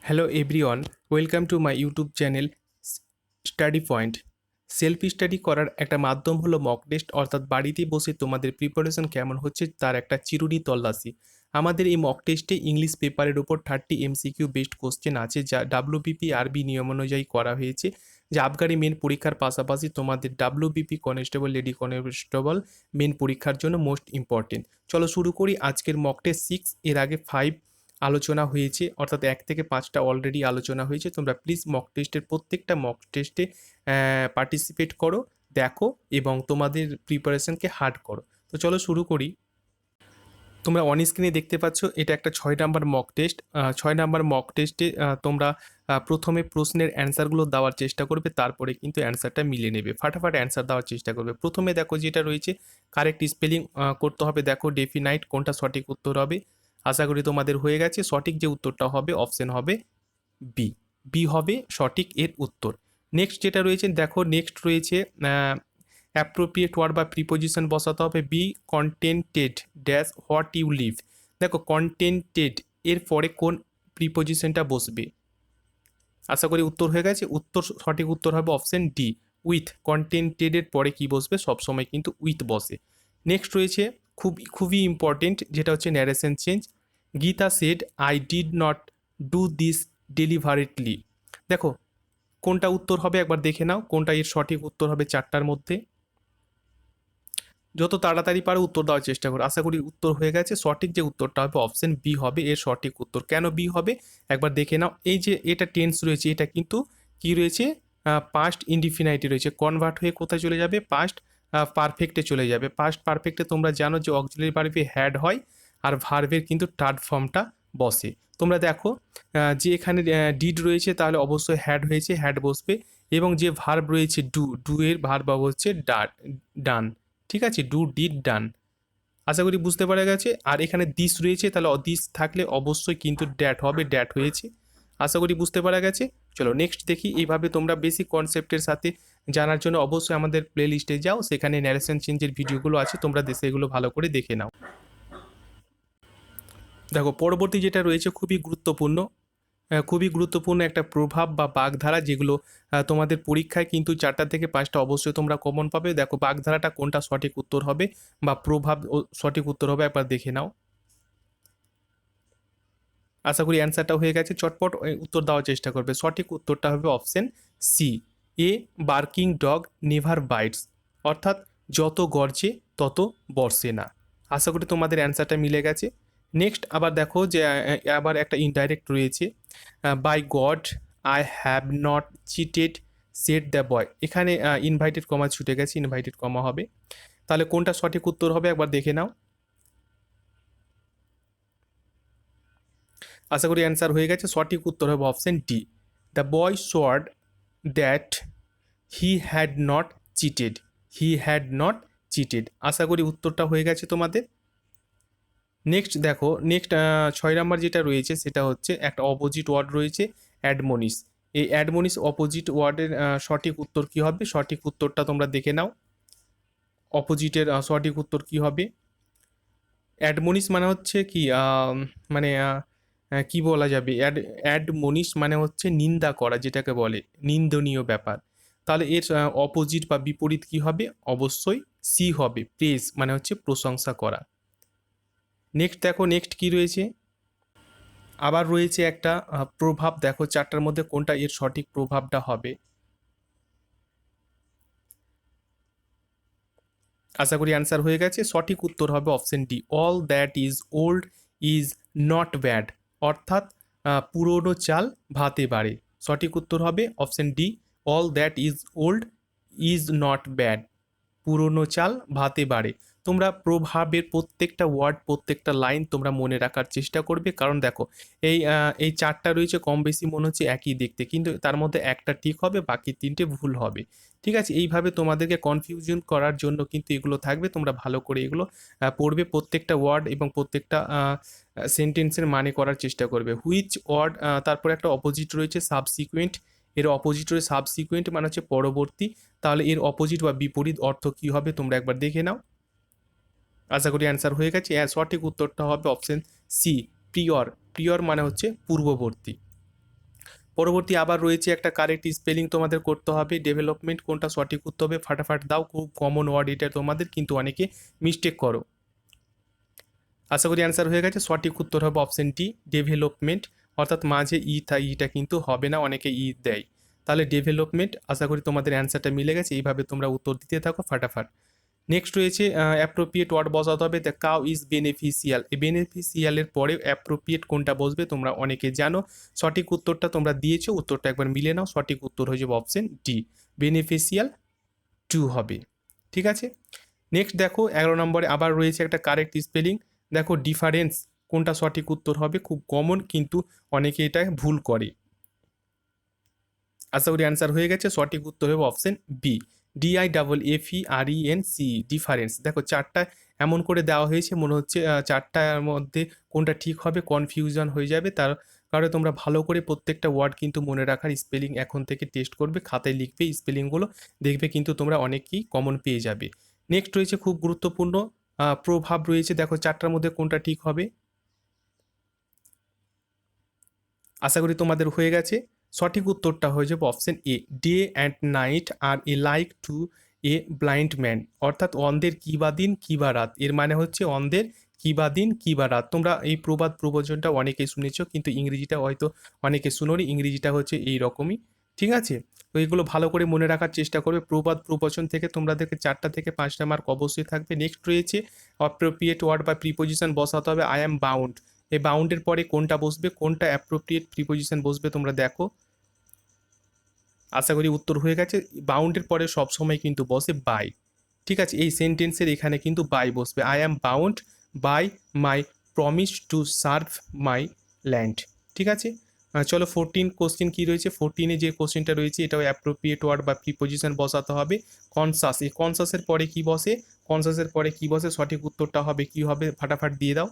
Hello everyone, welcome to my YouTube channel study point. Self study করার একটা মাধ্যম হলো মক টেস্ট, অর্থাৎ বাড়িতে বসে তোমাদের প্রিপারেশন কেমন হচ্ছে তার একটা চিরুনি তল্লাশি। আমাদের এই মক টেস্টে ইংলিশ পেপারের উপর 30 এমসিকিউ বেসড কোশ্চেন আছে, যা ডাব্লিউবিপি আরবি নিয়ম অনুযায়ী করা হয়েছে, যা আবগারি মেন পরীক্ষার পাশাপাশি তোমাদের WBP constable, lady constable main পরীক্ষার জন্য মোস্ট ইম্পর্টেন্ট। চলো শুরু করি আজকের মক টেস্ট 6। এর আগে 5 আলোচনা হয়েছে, অর্থাৎ 1 থেকে 5টা অলরেডি আলোচনা হয়েছে। তোমরা প্লিজ মক টেস্টের প্রত্যেকটা মক টেস্টে পার্টিসিপেট করো, দেখো এবং তোমাদের প্রিপারেশনকে হার্ড করো। তো চলো শুরু করি। তোমরা অন স্ক্রিনে দেখতে পাচ্ছ এটা একটা 6 number mock test. 6 number mock টেস্টে তোমরা প্রথমে প্রশ্নের অ্যান্সারগুলো দেওয়ার চেষ্টা করবে, তারপরে কিন্তু অ্যান্সারটা মিলে নেবে, ফাটাফাট অ্যান্সার দেওয়ার চেষ্টা করবে। প্রথমে দেখো যেটা রয়েছে কারেক্ট স্পেলিং করতে হবে। দেখো ডেফিনাইট কোনটা সঠিক উত্তর হবে। আশা করি তোমাদের হয়ে গেছে। সঠিক যে উত্তরটা হবে অপশন হবে বি। বি হবে সঠিক এর উত্তর। নেক্সট যেটা রয়েছে দেখো, নেক্সট রয়েছে অ্যাপ্রোপ্রিয়েট ওয়ার্ড বা প্রিপোজিশন বসাতে হবে। Be contented dash what you live. দেখো কন্টেন্টেড এর পরে কোন প্রিপোজিশনটা বসবে। আশা করি উত্তর হয়ে গেছে। উত্তর সঠিক উত্তর হবে অপশন ডি, উইথ। কন্টেন্টেডের পরে কি বসবে, সবসময় কিন্তু উইথ বসে। নেক্সট রয়েছে খুবই ইম্পর্টেন্ট, যেটা হচ্ছে narration change. Gita said I did not do this deliberately. দেখো কোনটা উত্তর হবে একবার দেখে নাও, কোনটা এর সঠিক উত্তর হবে 4টার মধ্যে। যত তাড়াতাড়ি পারো উত্তর দেওয়ার চেষ্টা করো। আশা করি উত্তর হয়ে গেছে। সঠিক যে উত্তরটা হবে অপশন বি হবে এর সঠিক উত্তর। কেন বি হবে একবার দেখে নাও। এই যে এটা টেন্স রয়েছে, এটা কিন্তু কি রয়েছে, পাস্ট ইনডিফিনাইটে রয়েছে। কনভার্ট হয়ে কোথায় চলে যাবে, পাস্ট পারফেক্টে চলে যাবে। পাস্ট পারফেক্টে তোমরা জানো যে অক্সিলারি ভার্বে হ্যাড হয় আর ভার্বের কিন্তু থার্ড ফর্মটা বসে। তোমরা দেখো যে এখানে ডিড রয়েছে তাহলে অবশ্যই হ্যাড হয়েছে, হ্যাড বসবে। এবং যে ভার্ব রয়েছে ডু, ডু এর ভার্ব হচ্ছে ডান। ঠিক আছে, ডু ডিড ডান। আশা করি বুঝতে পারা গেছে। আর এখানে দিস রয়েছে, তাহলে দিস থাকলে অবশ্যই কিন্তু ড্যাট হবে, ড্যাট হয়েছে। আশা করি বুঝতে পারা গেছে। চলো নেক্সট দেখি। এইভাবে তোমরা বেসিক কনসেপ্টের সাথে জানার জন্য অবশ্যই আমাদের প্লে লিস্টে যাও, সেখানে ন্যারেশন চেঞ্জের ভিডিওগুলো আছে, তোমরা সেগুলো ভালো করে দেখে নাও। দেখো পরবর্তী যেটা রয়েছে খুবই গুরুত্বপূর্ণ একটা প্রভাব বা বাগধারা, যেগুলো তোমাদের পরীক্ষায় কিন্তু 4টা থেকে 5টা অবশ্যই তোমরা কমন পাবে। দেখো বাগধারাটা কোনটা সঠিক উত্তর হবে বা প্রভাব সঠিক উত্তর হবে একবার দেখে নাও। আশা করি অ্যান্সারটা হয়ে গেছে। চটপট উত্তর দেওয়ার চেষ্টা করবে। সঠিক উত্তরটা হবে option C, a barking dog never bites. অর্থাৎ যত গর্জে তত বর্ষে না। আশা করি তোমাদের অ্যান্সারটা মিলে গেছে। নেক্সট আবার দেখো যে আবার একটা ইনডাইরেক্ট রয়েছে, by God I have not cheated said the boy. এখানে ইনভাইটেড কমা ছুটে গেছে, ইনভাইটেড কমা হবে। তাহলে কোনটা সঠিক উত্তর হবে একবার দেখে নাও। আশা করি অ্যান্সার হয়ে গেছে। সঠিক উত্তর হবে option D, the boy swore that he had not cheated. He had not cheated. আশা করি উত্তরটা হয়ে গেছে তোমাদের। নেক্সট দেখো, নেক্সট 6 নাম্বার যেটা রয়েছে সেটা হচ্ছে একটা অপোজিট ওয়ার্ড রয়েছে, অ্যাডমনিস। এই অ্যাডমনিস অপোজিট ওয়ার্ডের সঠিক উত্তর কী হবে, সঠিক উত্তরটা তোমরা দেখে নাও। অপোজিটের সঠিক উত্তর কী হবে। অ্যাডমনিস মানে হচ্ছে কি, মানে কি বলা যাবে, অ্যাডমনিস মানে হচ্ছে নিন্দা করা, যেটাকে বলে নিন্দনীয় ব্যাপার। তাহলে এর অপোজিট বা বিপরীত কি হবে, অবশ্যই সি হবে, প্রেজ মানে হচ্ছে প্রশংসা করা। নেক্সট দেখো, নেক্সট কি রয়েছে, আবার রয়েছে একটা প্রভাব। দেখো 4টার মধ্যে কোনটা এর সঠিক প্রভাবটা হবে। আশা করি অ্যান্সার হয়ে গেছে। সঠিক উত্তর হবে option D, all that is old is not bad. অর্থাৎ পুরনো চাল ভাতে বাড়ে। সঠিক উত্তর হবে option D, all that is old is not bad. পুরনো চাল ভাতে বাড়ে। তোমরা প্রভাবের প্রত্যেকটা ওয়ার্ড, প্রত্যেকটা লাইন তোমরা মনে রাখার চেষ্টা করবে, কারণ দেখো এই 4টা রয়েছে, কম বেশি মনে হচ্ছে একই দেখতে, কিন্তু তার মধ্যে একটা ঠিক হবে, বাকি 3টে ভুল হবে। ঠিক আছে, এইভাবে তোমাদেরকে কনফিউশন করার জন্য কিন্তু এগুলো থাকবে। তোমরা ভালো করে এগুলো পড়বে, প্রত্যেকটা ওয়ার্ড এবং প্রত্যেকটা সেন্টেন্সের মানে করার চেষ্টা করবে। হুইচ ওয়ার্ড, তারপরে একটা অপোজিট রয়েছে সাবসিকুয়েন্ট। এর অপোজিট রয়েছে সাবসিকুয়েন্ট মানে হচ্ছে পরবর্তী। তাহলে এর অপোজিট বা বিপরীত অর্থ কী হবে তোমরা একবার দেখে নাও। আশা করি অ্যান্সার হয়ে গেছে। সঠিক উত্তরটা হবে অপশন সি, প্রিয়র। প্রিয়র মানে হচ্ছে পূর্ববর্তী। পরবর্তী আবার রয়েছে একটা কারেক্ট স্পেলিং তোমাদের করতে হবে, ডেভেলপমেন্ট কোনটা সঠিক উত্তর হবে, ফাটাফাট দাও, খুব কমন ওয়ার্ড এটা তোমাদের, কিন্তু অনেকে মিস্টেক করো। আশা করি অ্যান্সার হয়ে গেছে, সঠিক উত্তর হবে অপশন ডি ডেভেলপমেন্ট, অর্থাৎ মাঝে ইটা কিন্তু হবে না, অনেকে দেয়, তাহলে ডেভেলপমেন্ট। আশা করি তোমাদের অ্যান্সারটা মিলে গেছে, এইভাবে তোমরা উত্তর দিতে থাকো ফাটাফাট। নেক্সট রয়েছে অ্যাপ্রোপ্রিয়েট ওয়ার্ড বসাতে হবে, দ্য কাউ ইজ বেনিফিশিয়াল, এই বেনিফিশিয়ালের পরে অ্যাপ্রোপ্রিয়েট কোনটা বসবে তোমরা অনেকে জানো, সঠিক উত্তরটা তোমরা দিয়েছো, উত্তরটা একবার মিলে নাও, সঠিক উত্তর হয়ে যাবে অপশন ডি বেনিফিশিয়াল টু হবে। ঠিক আছে, নেক্সট দেখো 11 নম্বরে আবার রয়েছে একটা কারেক্ট স্পেলিং, দেখো ডিফারেন্স কোনটা সঠিক উত্তর হবে, খুব কমন কিন্তু অনেকে এটা ভুল করে। আশা করি অ্যান্সার হয়ে গেছে, সঠিক উত্তর হবে অপশন বি DIFFERENCE ডিফারেন্স। দেখো চারটা এমন করে দেওয়া হয়েছে, মনে হচ্ছে চারটার মধ্যে কোনটা ঠিক হবে, কনফিউশন হয়ে যাবে, তার কারণে তোমরা ভালো করে প্রত্যেকটা ওয়ার্ড কিন্তু মনে রাখার, স্পেলিং এখন থেকে টেস্ট করবে, খাতায় লিখবে স্পেলিংগুলো, দেখবে কিন্তু তোমরা অনেকই কমন পেয়ে যাবে। নেক্সট রয়েছে খুব গুরুত্বপূর্ণ প্রভাব রয়েছে, দেখো চারটার মধ্যে কোনটা ঠিক হবে, আশা করি তোমাদের হয়ে গেছে, সঠিক উত্তরটা হয়ে যাবে option A day and night আর a like to a blind man, অর্থাৎ অন্ধের কি বা দিন কি বা রাত, এর মানে হচ্ছে অন্ধের কি বা দিন কি বা রাত। তোমরা এই প্রবাদ প্রবচনটা অনেকেই শুনেছো, কিন্তু ইংরেজিটা হয়তো অনেকে শুনোনি, ইংরেজিটা হচ্ছে এই রকমই। ঠিক আছে, তো এইগুলো ভালো করে মনে রাখার চেষ্টা করবে, প্রবাদ প্রবচন থেকে তোমাদেরকে 4টা থেকে 5টা মার্ক অবশ্যই থাকবে। নেক্সট রয়েছে অ্যাপ্রোপ্রিয়েট ওয়ার্ড বা প্রিপোজিশন বসাতে হবে, আই অ্যাম বাউন্ড, এই বাউন্ডের পরে কোনটা বসবে, কোনটা অ্যাপ্রোপ্রিয়েট প্রিপোজিশন বসবে তোমরা দেখো, আশা করি উত্তর হয়ে গেছে, বাউন্ডের পরে সবসময় কিন্তু বসে বাই। ঠিক আছে, এই সেন্টেন্সের এখানে কিন্তু বাই বসবে, I am bound by my promise to serve my land. ঠিক আছে, চলো 14 কোশ্চেন কী রয়েছে, 14-এ যে কোশ্চেনটা রয়েছে এটাও অ্যাপ্রোপ্রিয়েট ওয়ার্ড বা প্রিপোজিশন বসাতে হবে, কনসাস, এই কনসাসের পরে কি বসে, কনসাসের পরে কি বসে, সঠিক উত্তরটা হবে কি হবে, ফাটাফাট দিয়ে দাও।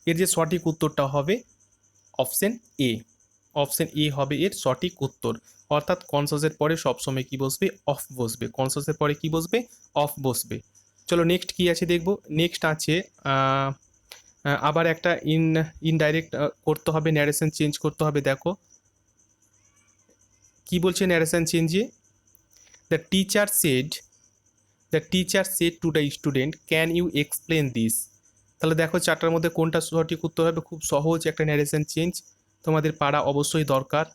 এর যে সঠিক উত্তরটা হবে অপশন এ, অপশন এ হবে এর সঠিক উত্তর, অর্থাৎ কনসাসের পরে সবসময় কি বসবে, অফ বসবে, কনসাসের পরে কি বসবে, অফ বসবে। চলো নেক্সট কি আছে দেখবো, নেক্সট আছে আবার একটা ইনডাইরেক্ট করতে হবে, ন্যারেশন চেঞ্জ করতে হবে, দেখো কি বলছে ন্যারেশন চেঞ্জে, the teacher said, the teacher said to the student can you explain this, তাহলে দেখো চারটার মধ্যে কোনটা সঠিক উত্তর হবে, খুব সহজ একটা ন্যারেশন চেঞ্জ, তোমাদের পারা অবশ্যই দরকার।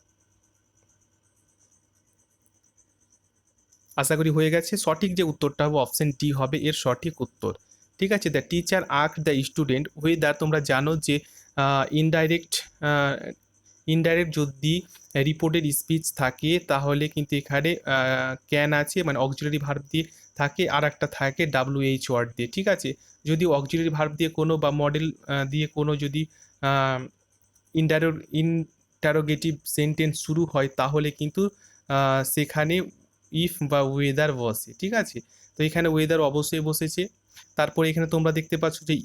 আশা করি হয়ে গেছে, সঠিক যে উত্তরটা হবে অপশন ডি হবে এর সঠিক উত্তর। ঠিক আছে, the teacher asked the student weather, তোমরা জানো যে ইনডাইরেক্ট ইনডাইরেক্ট যদি রিপোর্টেড স্পিচ থাকে তাহলে কিন্তু এখানে ক্যান আছে, মানে অক্সিলারি ভার্ব দিয়ে থাকে, আর একটা থাকে WH ওয়ার্ড দিয়ে। ঠিক আছে, যদি অক্সিলারি ভার্ব দিয়ে কোনো বা মডেল দিয়ে কোনো যদি ইন্টারোগেটিভ সেন্টেন্স শুরু হয় তাহলে কিন্তু সেখানে ইফ বা ওয়েদার বসে। ঠিক আছে, তো এখানে ওয়েদার অবশ্যই বসেছে, তারপরে এখানে তোমরা দেখতে পাচ্ছ যে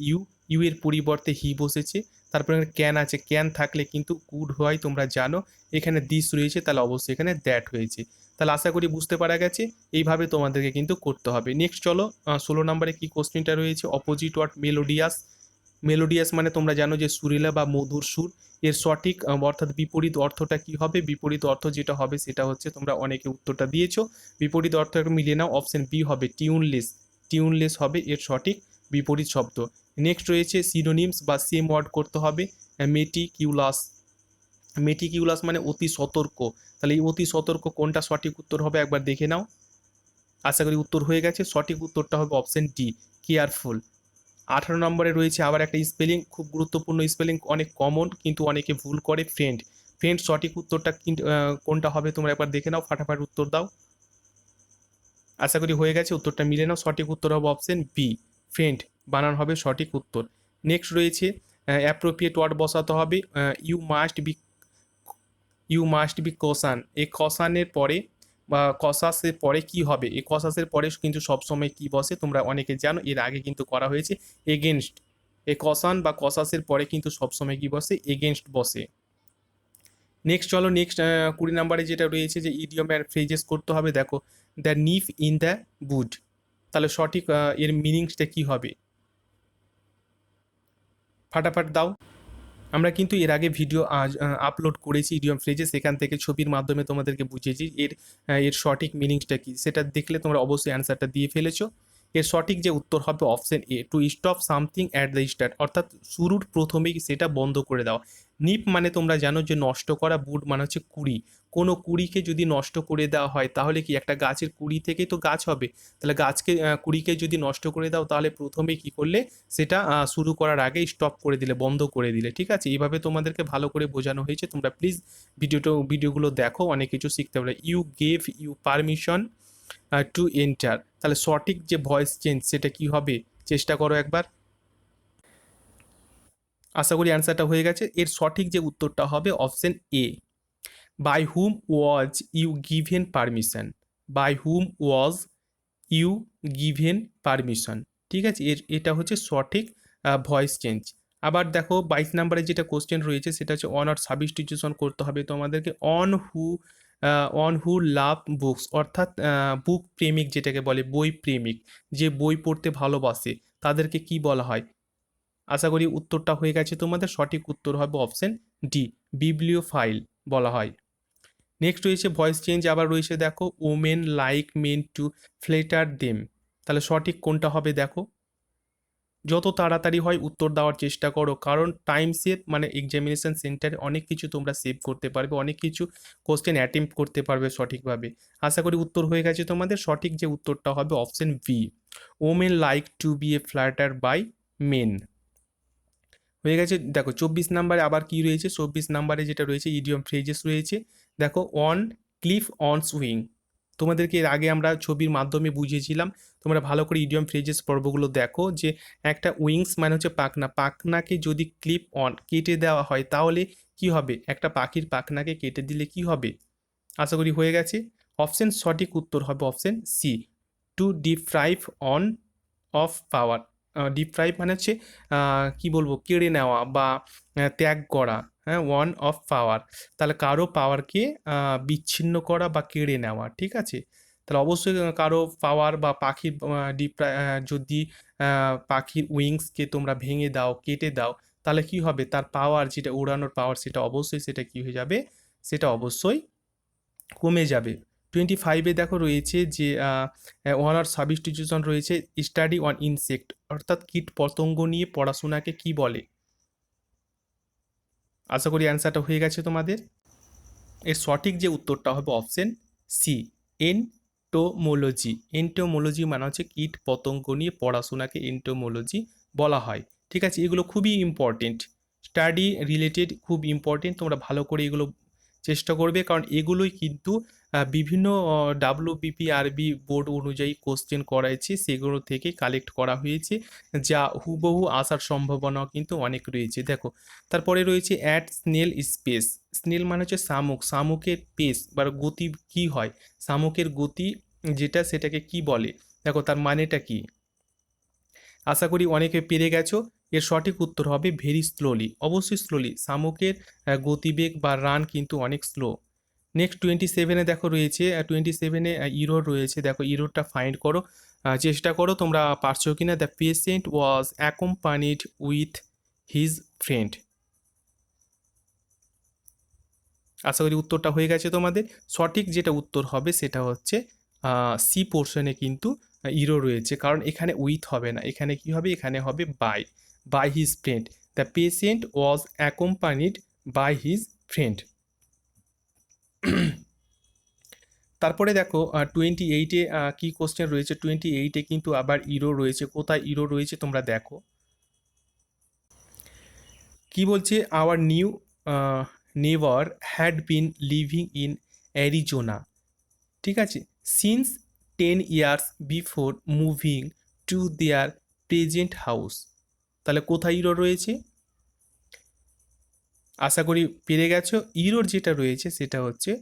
ইউ এর পরিবর্তে হি বসেছে, তারপরে এখানে ক্যান আছে, ক্যান থাকলে কিন্তু কুড হয় তোমরা জানো, এখানে দিস রয়েছে তাহলে অবশ্যই এখানে দ্যাট হয়েছে। তাহলে আশা করি বুঝতে পারা গেছে, এইভাবে তোমাদেরকে কিন্তু করতে হবে। নেক্সট চলো 16 নম্বরে কি কোশ্চেনটা রয়েছে, অপোজিট ওয়ার্ড মেলোডিয়াস, মেলোডিয়াস মানে তোমরা জানো যে সুরেলা বা মধুর সুর, এর সঠিক অর্থাৎ বিপরীত অর্থটা কি হবে, বিপরীত অর্থ যেটা হবে সেটা হচ্ছে, তোমরা অনেকে উত্তরটা দিয়েছো, বিপরীত অর্থ একটু মিলিয়ে নাও, অপশন বি হবে টিউনলেস, টিউনলেস হবে এর সঠিক বিপরীত শব্দ। নেক্সট রয়েছে সিনোনিমস বা সেম ওয়ার্ড করতে হবে, মেটিকিউলাস, মেটিকিউলাস মানে অতি সতর্ক, তাহলে এই অতি সতর্ক কোনটা সঠিক উত্তর হবে একবার দেখে নাও, আশা করি উত্তর হয়ে গেছে, সঠিক উত্তরটা হবে অপশন ডি কেয়ারফুল। 18 নম্বরে রয়েছে আবার একটা স্পেলিং, খুব গুরুত্বপূর্ণ স্পেলিং, অনেক কমন কিন্তু অনেকে ভুল করে, ফ্রেন্ড, ফ্রেন্ড সঠিক উত্তরটা কিন্তু কোনটা হবে তোমরা একবার দেখে নাও, ফাটাফাট উত্তর দাও, আশা করি হয়ে গেছে, উত্তরটা মিলে নাও, সঠিক উত্তর হবে অপশন বি ফ্রেন্ড, বানান হবে সঠিক উত্তর। নেক্সট রয়েছে অ্যাপ্রোপ্রিয়েট ওয়ার্ড বসাতে হবে, you must be, you must be caution, এই কসানের পরে বা কসাসের পরে কি হবে, এই কসাসের পরে কিন্তু সবসময় কি বসে তোমরা অনেকে জানো, এর আগে কিন্তু করা হয়েছে এগেনস্ট, এই কসান বা কসাসের পরে কিন্তু সবসময় কি বসে, এগেনস্ট বসে। নেক্সট চলো নেক্সট 20 নম্বরে যেটা রয়েছে যে ইডিয়ম অ্যান্ড ফ্রেজেস করতে হবে, দেখো দ্য নিফ ইন দ্য বুড, তাহলে সঠিক এর মিনিংসটা কি হবে, ফাটাফাট দাও। আমরা কিন্তু এর আগে ভিডিও আপলোড করেছি ইডিয়ম ফ্রেজে, সেখান থেকে ছবির মাধ্যমে তোমাদেরকে বুঝিয়েছি এর সঠিক মিনিংসটা কী, সেটা দেখলে তোমরা অবশ্যই অ্যান্সারটা দিয়ে ফেলেছো। এর সঠিক যে উত্তর হবে option A, to stop something at the start, অর্থাৎ শুরুর প্রথমেই সেটা বন্ধ করে দেওয়া। নিপ মানে তোমরা জানো যে নষ্ট করা, বুড মানে হচ্ছে কুড়ি। কোনো কুড়িকে যদি নষ্ট করে দেওয়া হয় তাহলে কি একটা গাছের কুড়ি থেকেই তো গাছ হবে, তাহলে গাছকে কুড়িকে যদি নষ্ট করে দাও তাহলে প্রথমেই কী করলে সেটা শুরু করার আগে স্টপ করে দিলে, বন্ধ করে দিলে। ঠিক আছে, এইভাবে তোমাদেরকে ভালো করে বোঝানো হয়েছে, তোমরা প্লিজ ভিডিওগুলো দেখো, অনেক কিছু শিখতে পারবে। You gave you permission to enter, তাহলে সঠিক যে ভয়েস চেঞ্জ সেটা কি হবে, চেষ্টা করো একবার। আশা করি অ্যান্সারটা হয়ে গেছে। এর সঠিক যে উত্তরটা হবে option A, by whom was you given permission, by whom was you given permission. ঠিক আছে, এটা হচ্ছে সঠিক ভয়েস চেঞ্জ। আবার দেখো 22 নম্বরে যেটা কোশ্চেন রয়েছে সেটা হচ্ছে অন আর সাবস্টিটিউশন করতে হবে তোমাদেরকে। অন হু লাভ বুকস, অর্থাৎ বুক প্রেমিক যেটাকে বলে, বই প্রেমিক, যে বই পড়তে ভালোবাসে তাদেরকে কি বলা হয়। আশা করি উত্তরটা হয়ে গেছে তোমাদের। সঠিক উত্তর হবে অপশন ডি, বিবলিওফাইল বলা হয়। নেক্সট রয়েছে ভয়েস চেঞ্জ, আবার রয়েছে দেখো women like men to flatter them, তাহলে সঠিক কোনটা হবে দেখো। যত তাড়াতাড়ি হয় উত্তর দেওয়ার চেষ্টা করো, কারণ টাইম সেভ মানে এক্সামিনেশন সেন্টারে অনেক কিছু তোমরা সেভ করতে পারবে, অনেক কিছু কোশ্চেন অ্যাটেম্প্ট করতে পারবে সঠিকভাবে। আশা করি উত্তর হয়ে গেছে তোমাদের। সঠিক যে উত্তরটা হবে option B, women like to be a flatter by men. হয়ে গেছে। দেখো 24 নম্বরে আবার কি রয়েছে, 24 নম্বরে যেটা রয়েছে ইডিয়ম ফ্রেজেস রয়েছে। দেখো অন ক্লিফ অন সুইং, তোমাদেরকে এর আগে আমরা ছবির মাধ্যমে বুঝিয়েছিলাম, তোমরা ভালো করে ইডিয়ম ফ্রেজেস পর্বগুলো দেখো, যে একটা উইংস মানে হচ্ছে পাখনা, পাখনাকে যদি ক্লিপ অন কেটে দেওয়া হয় তাহলে কি হবে, একটা পাখির পাখনাকে কেটে দিলে কি হবে। আশা করি হয়ে গেছে। অপশন সঠিক উত্তর হবে option C, to deprive on of power. Deprive মানে হচ্ছে কি বলবো, কেড়ে নেওয়া বা ত্যাগ করা, হ্যাঁ, ওয়ান অফ পাওয়ার, তাহলে কারো পাওয়ারকে বিচ্ছিন্ন করা বা কেড়ে নেওয়া। ঠিক আছে, তাহলে অবশ্যই কারো পাওয়ার বা পাখির যদি পাখির উইংসকে তোমরা ভেঙে দাও, কেটে দাও, তাহলে কি হবে, তার পাওয়ার যেটা উড়ানোর পাওয়ার সেটা অবশ্যই সেটা কি হয়ে যাবে, সেটা অবশ্যই কমে যাবে। 25-এ দেখো রয়েছে যে অনার সাবস্টিটিউশন রয়েছে স্টাডি অন ইনসেক্ট, অর্থাৎ কীট পতঙ্গ নিয়ে পড়াশোনাকে কি বলে। আশা করি অ্যান্সারটা হয়ে গেছে তোমাদের। এর সঠিক যে উত্তরটা হবে অপশন সি, এন্টোমোলজি। এন্টোমোলজি মানে হচ্ছে কীট পতঙ্গ নিয়ে পড়াশোনাকে এন্টোমোলজি বলা হয়। ঠিক আছে, এগুলো খুবই ইম্পর্টেন্ট, স্টাডি রিলেটেড, খুব ইম্পর্টেন্ট, তোমরা ভালো করে এগুলো চেষ্টা করবে, কারণ এগুলোই কিন্তু বিভিন্ন WBPRB বোর্ড অনুযায়ী কোশ্চেন করাইছে, সেগুলো থেকে কালেক্ট করা হয়েছে, যা হুবহু আসার সম্ভাবনাও কিন্তু অনেক রয়েছে। দেখো তারপরে রয়েছে অ্যাট স্নেল স্পেস, স্নেল মানে হচ্ছে শামুক, শামুকের পেস বা গতি কি হয়, শামুকের গতি যেটা সেটাকে কি বলে, দেখো তার মানেটা কি। আশা করি অনেকে পেরে গেছো। এর সঠিক উত্তর হবে ভেরি স্লোলি, অবশ্যই স্লোলি, শামুকের গতিবেগ বা রান কিন্তু অনেক স্লো। নেক্সট 27-এ দেখো রয়েছে, 27-এ ইরোর রয়েছে, দেখো ইরোরটা ফাইন্ড করো, চেষ্টা করো তোমরা পারছো কিনা। The patient was accompanied with his friend. আশা করি উত্তরটা হয়ে গেছে তোমাদের। সঠিক যেটা উত্তর হবে সেটা হচ্ছে সি পোর্শনে কিন্তু ইরো রয়েছে, কারণ এখানে উইথ হবে না, এখানে কি হবে, এখানে হবে by, by his friend. The patient was accompanied by his friend. তারপরে দেখো 28-এ কি কোশ্চেন রয়েছে, 28-এ কিন্তু আবার ইরো রয়েছে, কোথায় ইরো রয়েছে তোমরা দেখো। কি বলছে, our new never had been living in Arizona, ঠিক আছে, since 10 years before moving to their present house, তাহলে কোথায় ইরো রয়েছে। আশা করি পেরে গেছো। ইরোর যেটা রয়েছে সেটা হচ্ছে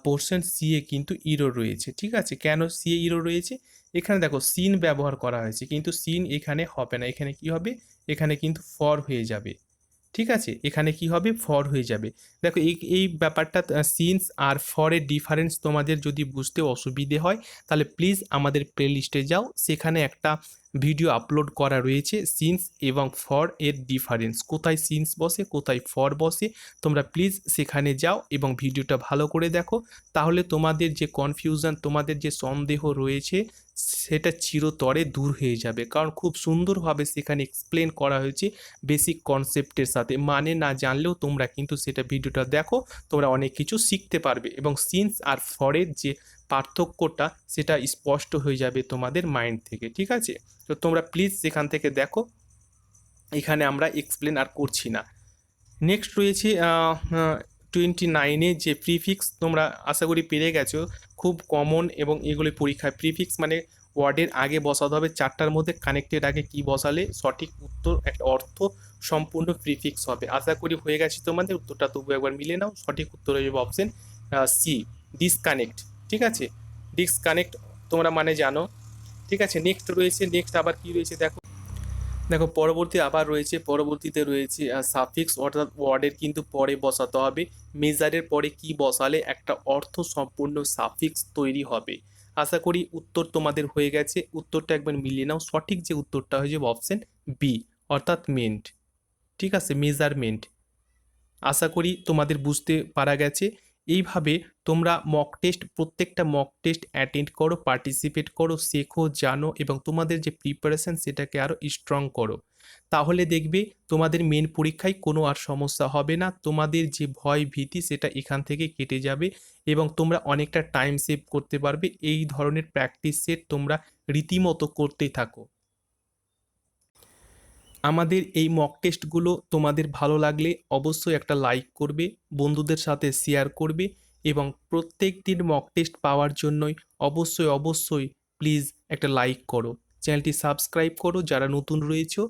পোর্শন সি এ কিন্তু ইরো রয়েছে। ঠিক আছে, কেন সি এ ইরো রয়েছে, এখানে দেখো সিন ব্যবহার করা হয়েছে, কিন্তু সিন এখানে হবে না, এখানে কি হবে, এখানে কিন্তু ফর হয়ে যাবে। ঠিক আছে, এখানে কি হবে, ফর হয়ে যাবে। দেখো এই ব্যাপারটা, সিন্স আর ফরের ডিফারেন্স তোমাদের যদি বুঝতে অসুবিধে হয় তাহলে প্লিজ আমাদের প্লে লিস্টে যাও, সেখানে একটা ভিডিও আপলোড করা রয়েছে সিন্স এবং ফর এর ডিফারেন্স, কোথায় সিন্স বসে কোথায় ফর বসে। তোমরা প্লিজ সেখানে যাও এবং ভিডিওটা ভালো করে দেখো, তাহলে তোমাদের যে কনফিউশন, তোমাদের যে সন্দেহ রয়েছে সেটা চিরতরে দূর হয়ে যাবে। কারণ খুব সুন্দরভাবে সেখানে এক্সপ্লেন করা হয়েছে বেসিক কনসেপ্টের সাথে, মানে না জানলেও তোমরা কিন্তু সেটা ভিডিওটা দেখো, তোমরা অনেক কিছু শিখতে পারবে এবং সিন্স আর ফরের যে পার্থক্যটা সেটা স্পষ্ট হয়ে যাবে তোমাদের মাইন্ড থেকে। ঠিক আছে, তো তোমরা প্লিজ সেখান থেকে দেখো, এখানে আমরা এক্সপ্লেন আর করছি না। নেক্সট রয়েছে 29-এ যে প্রিফিক্স, তোমরা আশা করি পেরে গেছো, খুব কমন এবং এগুলি পরীক্ষায়। প্রিফিক্স মানে ওয়ার্ডের আগে বসাতে হবে, চারটার মধ্যে কানেক্টেড আগে কি বসালে সঠিক উত্তর একটা অর্থ সম্পূর্ণ প্রিফিক্স হবে। আশা করি হয়ে গেছে তোমাদের, উত্তরটা তবু একবার মিলে নাও। সঠিক উত্তর হয়ে যাবে অপশন সি, ডিসকানেক্ট। ঠিক আছে, ডিসকানেক্ট তোমরা মানে জানো। ঠিক আছে, নেক্সট রয়েছে, নেক্সট আবার কি রয়েছে দেখো। দেখো পরবর্তী আবার রয়েছে, পরবর্তীতে রয়েছে সাফিক্স, অর্থাৎ ওয়ার্ডের কিন্তু পরে বসাতে হবে। মেজারের পরে কি বসালে একটা অর্থ সম্পূর্ণ সাফিক্স তৈরি হবে। আশা করি উত্তর তোমাদের হয়ে গেছে, উত্তরটা একবার মিলিয়ে নাও। সঠিক যে উত্তরটা হয়ে যাবে অপশন বি, অর্থাৎ মেন্ট। ঠিক আছে, মেজারমেন্ট। আশা করি তোমাদের বুঝতে পারা গেছে। এইভাবে তোমরা মক টেস্ট, প্রত্যেকটা মক টেস্ট অ্যাটেন্ড করো, পার্টিসিপেট করো, শেখো, জানো এবং তোমাদের যে প্রিপারেশন সেটাকে আরও স্ট্রং করো। তাহলে দেখবে তোমাদের মেন পরীক্ষায় কোনো আর সমস্যা হবে না, তোমাদের যে ভয় ভীতি সেটা এখান থেকে কেটে যাবে এবং তোমরা অনেকটা টাইম সেভ করতে পারবে। এই ধরনের প্র্যাকটিস সেট তোমরা রীতিমতো করতেই থাকো। আমাদের এই মক টেস্টগুলো তোমাদের ভালো লাগলে অবশ্যই একটা লাইক করবে, বন্ধুদের সাথে শেয়ার করবে এবং প্রত্যেক দিন মক টেস্ট পাওয়ার জন্যই অবশ্যই অবশ্যই প্লিজ একটা লাইক করো, চ্যানেলটি সাবস্ক্রাইব করো যারা নতুন রয়েছো।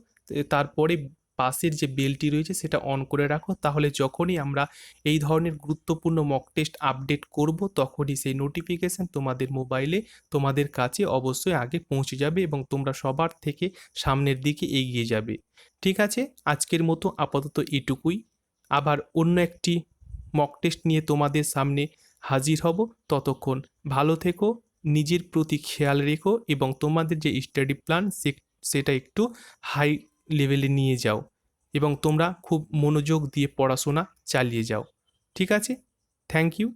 তারপরে পাশের যে বেলটি রয়েছে সেটা অন করে রাখো, তাহলে যখনই আমরা এই ধরনের গুরুত্বপূর্ণ মক টেস্ট আপডেট করব তখনই সেই নোটিফিকেশান তোমাদের মোবাইলে, তোমাদের কাছে অবশ্যই আগে পৌঁছে যাবে এবং তোমরা সবার থেকে সামনের দিকে এগিয়ে যাবে। ঠিক আছে, আজকের মতো আপাতত এটুকুই। আবার অন্য একটি মক টেস্ট নিয়ে তোমাদের সামনে হাজির হব। ততক্ষণ ভালো থেকো, নিজের প্রতি খেয়াল রেখো এবং তোমাদের যে স্টাডি প্ল্যান সেটা একটু হাই লেভেলে নিয়ে যাও এবং তোমরা খুব মনোযোগ দিয়ে পড়াশোনা চালিয়ে যাও। ঠিক আছে, থ্যাংক ইউ।